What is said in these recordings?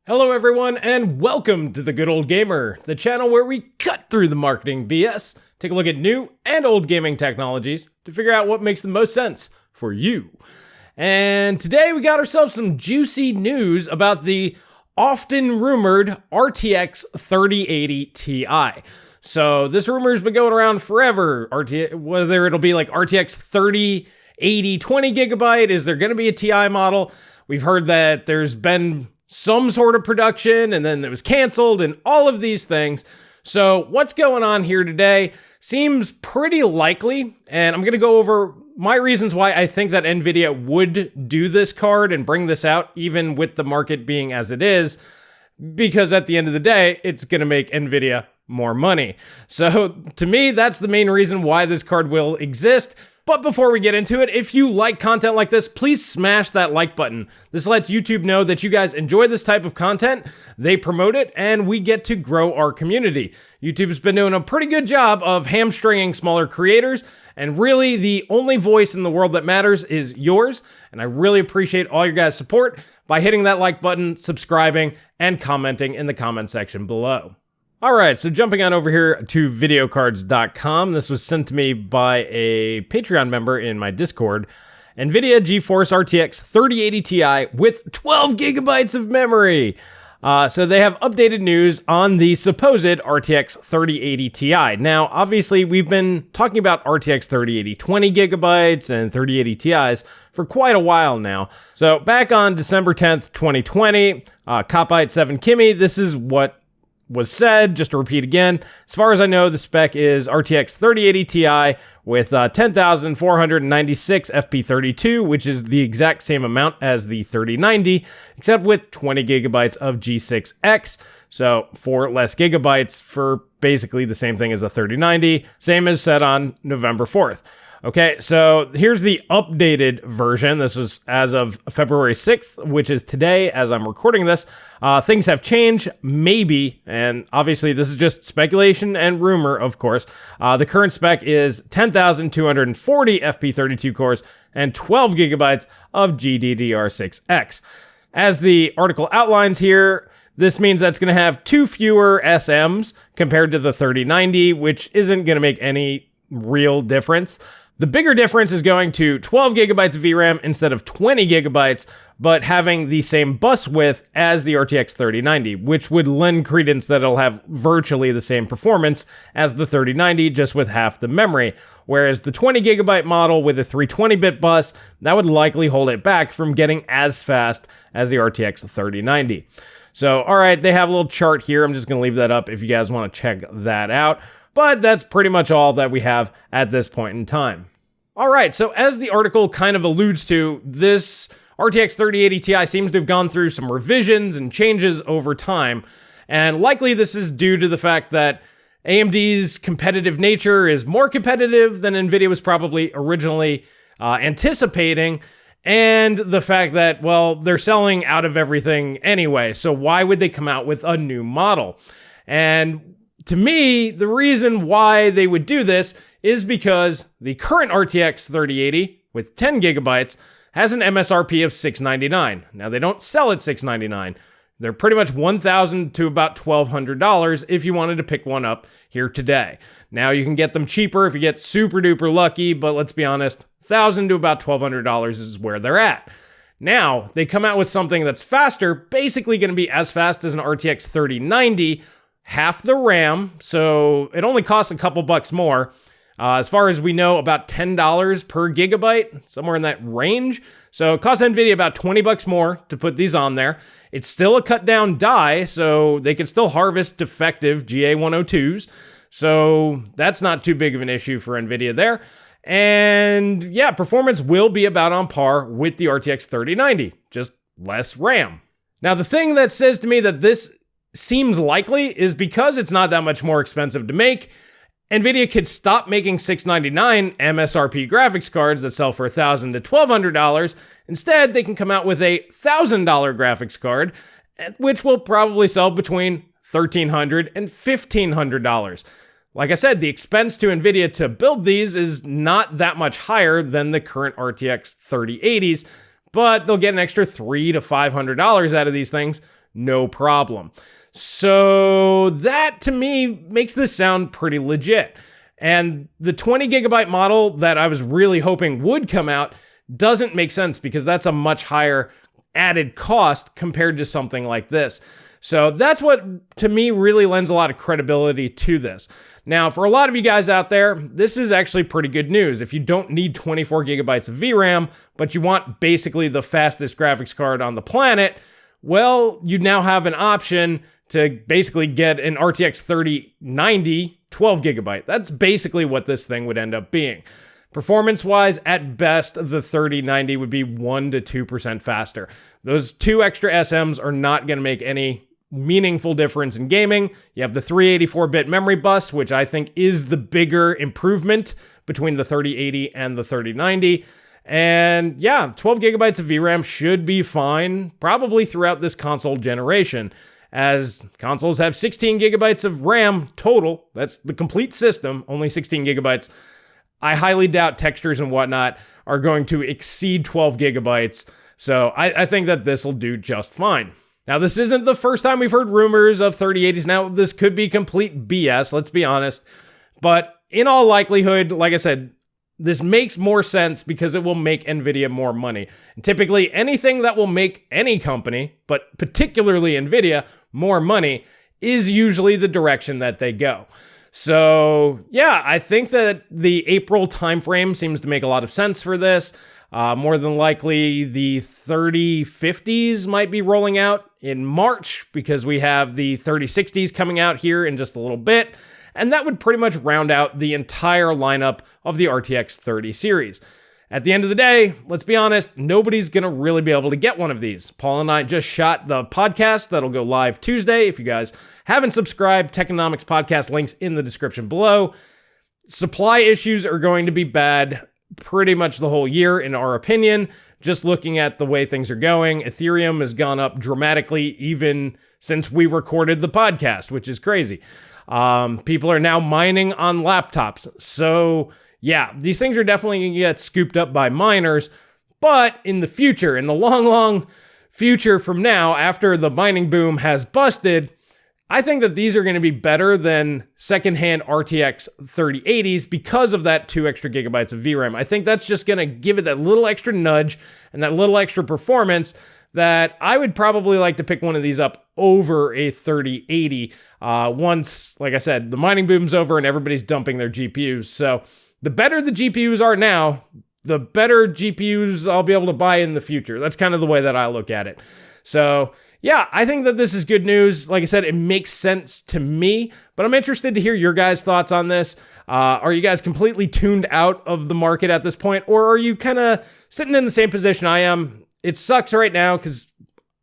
Hello everyone, and welcome to The Good Old Gamer, the channel where we cut through the marketing BS, take a look at new and old gaming technologies to figure out what makes the most sense for you. And today we got ourselves some juicy news about the often rumored RTX 3080 Ti. So this rumor's been going around forever, whether it'll be like RTX 3080 20 gigabyte, is there gonna be a Ti model? We've heard that there's been some sort of production and then it was canceled and all of these things. So what's going on here today seems pretty likely, and I'm going to go over my reasons why I think that Nvidia would do this card and bring this out even with the market being as it is, because at the end of the day, it's going to make Nvidia more money. So to me, that's the main reason why this card will exist. But before we get into it, if you like content like this, please smash that like button. This lets YouTube know that you guys enjoy this type of content, they promote it, and we get to grow our community. YouTube's been doing a pretty good job of hamstringing smaller creators, and really the only voice in the world that matters is yours, and I really appreciate all your guys' support by hitting that like button, subscribing, and commenting in the comment section below. All right, so jumping on over here to videocards.com. This was sent to me by a Patreon member in my Discord. Nvidia GeForce RTX 3080 Ti with 12 gigabytes of memory. So they have updated news on the supposed RTX 3080 Ti. Now, obviously, we've been talking about RTX 3080 20 gigabytes and 3080 Ti's for quite a while now. So back on December 10th, 2020, Copite 7 Kimmy, this is what was said. Just to repeat again, as far as I know, the spec is RTX 3080 Ti with 10,496 FP32, which is the exact same amount as the 3090, except with 20 gigabytes of G6X. So 4 less gigabytes for basically the same thing as a 3090, same as said on November 4th. Okay, so here's the updated version. This was as of February 6th, which is today as I'm recording this. Things have changed, maybe, and obviously this is just speculation and rumor, of course. The current spec is 10,240 FP32 cores and 12 gigabytes of GDDR6X. As the article outlines here, this means that's going to have 2 fewer SMs compared to the 3090, which isn't going to make any real difference. The bigger difference is going to 12 gigabytes of VRAM instead of 20 gigabytes, but having the same bus width as the RTX 3090, which would lend credence that it'll have virtually the same performance as the 3090, just with half the memory. Whereas the 20 gigabyte model with a 320-bit bus, that would likely hold it back from getting as fast as the RTX 3090. So, all right, they have a little chart here. I'm just going to leave that up if you guys want to check that out. But that's pretty much all that we have at this point in time. All right, so as the article kind of alludes to, this RTX 3080 Ti seems to have gone through some revisions and changes over time. And likely this is due to the fact that AMD's competitive nature is more competitive than Nvidia was probably originally anticipating. And the fact that, well, they're selling out of everything anyway. So why would they come out with a new model? And to me, the reason why they would do this is because the current RTX 3080 with 10 gigabytes has an MSRP of $699. Now, they don't sell at $699. They're pretty much $1,000 to about $1,200 if you wanted to pick one up here today. Now, you can get them cheaper if you get super duper lucky, but let's be honest, $1,000 to about $1,200 is where they're at. Now, they come out with something that's faster, basically going to be as fast as an RTX 3090, half the RAM, so it only costs a couple bucks more. As far as we know, about $10 per gigabyte, somewhere in that range. So it costs Nvidia about 20 bucks more to put these on there. It's still a cut down die, so they can still harvest defective GA102s. So that's not too big of an issue for Nvidia there. And yeah, performance will be about on par with the RTX 3090, just less RAM. Now, the thing that says to me that this seems likely is because it's not that much more expensive to make, Nvidia could stop making $699 MSRP graphics cards that sell for $1,000 to $1,200. Instead, they can come out with a $1,000 graphics card, which will probably sell between $1,300 and $1,500. Like I said, the expense to Nvidia to build these is not that much higher than the current RTX 3080s, but they'll get an extra $300 to $500 out of these things no problem. So that to me makes this sound pretty legit. And the 20 gigabyte model that I was really hoping would come out doesn't make sense because that's a much higher added cost compared to something like this. So that's what, to me, really lends a lot of credibility to this. Now, for a lot of you guys out there, this is actually pretty good news. If you don't need 24 gigabytes of VRAM, but you want basically the fastest graphics card on the planet, well, you now have an option to basically get an RTX 3090 12 gigabyte. That's basically what this thing would end up being. Performance-wise, at best, the 3090 would be 1 to 2% faster. Those 2 extra SMs are not going to make any meaningful difference in gaming. You have the 384-bit memory bus, which I think is the bigger improvement between the 3080 and the 3090. And yeah, 12 gigabytes of VRAM should be fine, probably throughout this console generation, as consoles have 16 gigabytes of RAM total. That's the complete system, only 16 gigabytes. I highly doubt textures and whatnot are going to exceed 12 gigabytes, so I think that this will do just fine. Now, this isn't the first time we've heard rumors of 3080s. Now, this could be complete BS, let's be honest. But in all likelihood, like I said, this makes more sense because it will make Nvidia more money. And typically, anything that will make any company, but particularly Nvidia, more money is usually the direction that they go. So, yeah, I think that the April timeframe seems to make a lot of sense for this. More than likely, the 3050s might be rolling out in March because we have the 3060s coming out here in just a little bit. And that would pretty much round out the entire lineup of the RTX 30 series. At the end of the day, let's be honest, nobody's going to really be able to get one of these. Paul and I just shot the podcast that'll go live Tuesday. If you guys haven't subscribed, Techonomics podcast links in the description below. Supply issues are going to be bad pretty much the whole year, in our opinion. Just looking at the way things are going, Ethereum has gone up dramatically even since we recorded the podcast, which is crazy. People are now mining on laptops. So yeah, these things are definitely going to get scooped up by miners. But in the future, in the long, long future from now, after the mining boom has busted, I think that these are going to be better than secondhand RTX 3080s because of that 2 extra gigabytes of VRAM. I think that's just going to give it that little extra nudge and that little extra performance that I would probably like to pick one of these up over a 3080 once, like I said, the mining boom's over and everybody's dumping their GPUs. So the better the GPUs are now, the better GPUs I'll be able to buy in the future. That's kind of the way that I look at it. So yeah, I think that this is good news. Like I said, it makes sense to me, but I'm interested to hear your guys' thoughts on this. Are you guys completely tuned out of the market at this point, or are you kind of sitting in the same position I am? It sucks right now because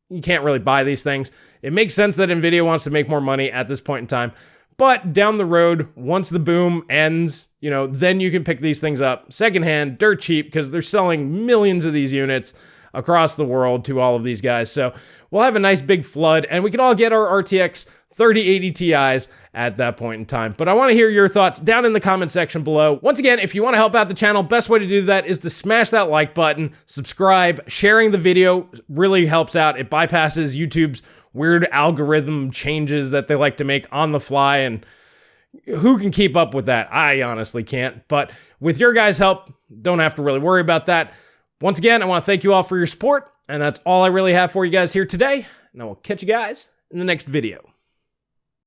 you can't really buy these things. It makes sense that Nvidia wants to make more money at this point in time, but down the road, once the boom ends, then you can pick these things up secondhand, dirt cheap, because they're selling millions of these units across the world to all of these guys. So we'll have a nice big flood and we can all get our RTX 3080 Ti's at that point in time. But I want to hear your thoughts down in the comment section below. Once again, if you want to help out the channel, best way to do that is to smash that like button, subscribe, sharing the video really helps out. It bypasses YouTube's weird algorithm changes that they like to make on the fly, and who can keep up with that? I honestly can't. But with your guys' help, don't have to really worry about that. Once again, I want to thank you all for your support, and that's all I really have for you guys here today, and I will catch you guys in the next video.